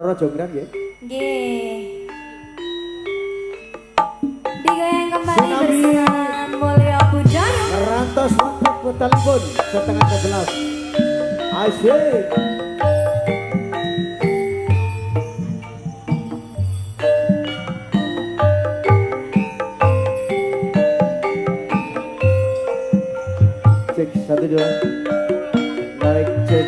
Raja Grang nggih. Nggih. Digoyang kembali bersama Mulya Budaya. Rantos waktu putalipun setengah 11. Asyik. Cek 1 2. Naik cek.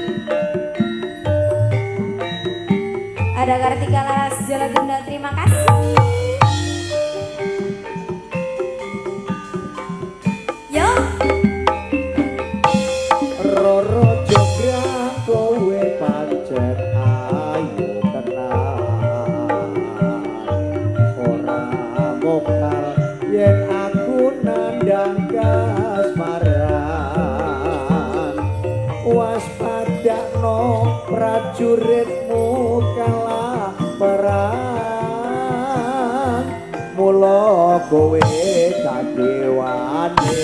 Ada Kartika Laras Jalagunda, terima kasih. Yo. Roro Jograng kowe pancen ayu tenan. Ora mokal yen aku nandang kasmaran. Waspadakno prajuritmu kalah perang. Mula kowe kadewane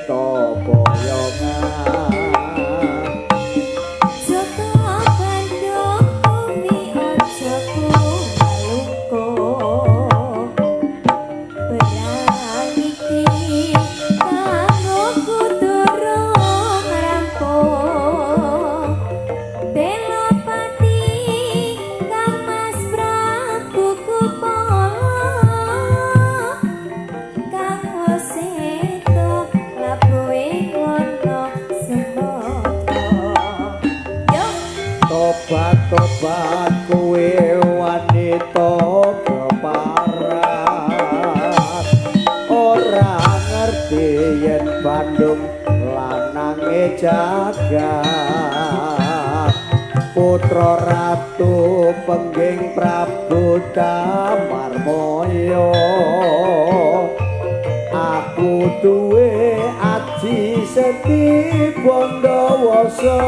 topoyongan. Tobat kowe wanita keparat, ora ngerti yen Bandung lanange jagat. Putra ratu pengging Prabu Damarmoyo, aku duwe aji seti Bondowasa.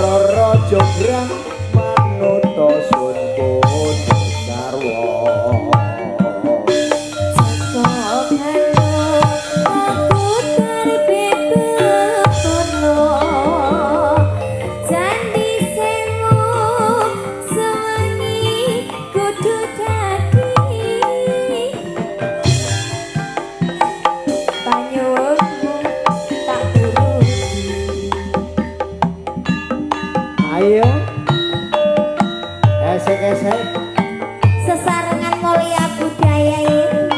Roro Jograng manuta sun bodho sarwa. Ayo, esek-esek Sesarengan Mulya Budaya ini.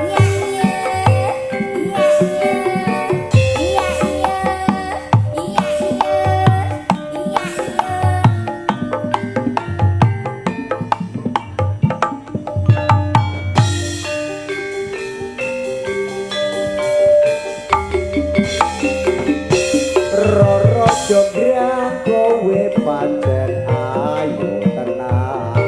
Iya iya, iya iya, iya iya, iya iya, iya. Roro Jograng kowe pancen ayu tenan.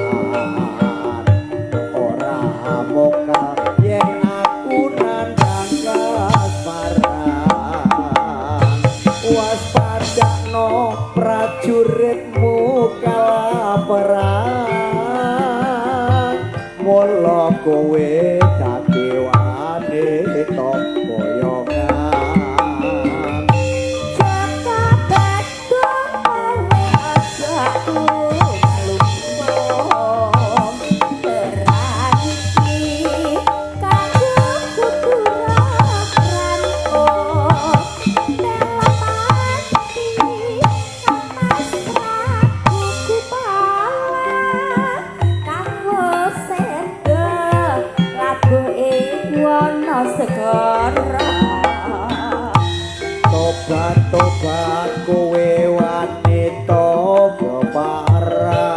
Ora mokal yen aku nandang kasmaran. Waspadakno prajuritmu kalah perang. Mula kowe kadewane topoyongan. Tobat kowe wanita keparat,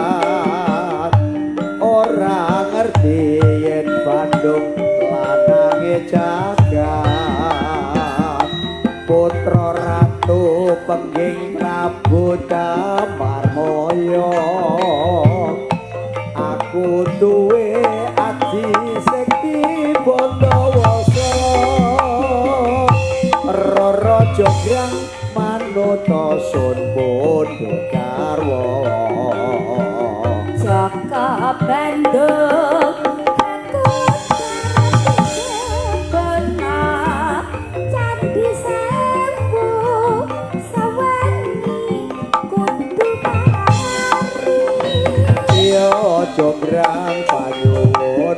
ora ngerti yen Bandung lanange jagat. Putra ratu pengging Prabu Damarmoyo, aku duwe aji sekti Bondowasa. Roro Jograng manuta sun bodho garwa. Jaka Bandung aku benar Candi Sembu sawengi kudu jograng panyuwun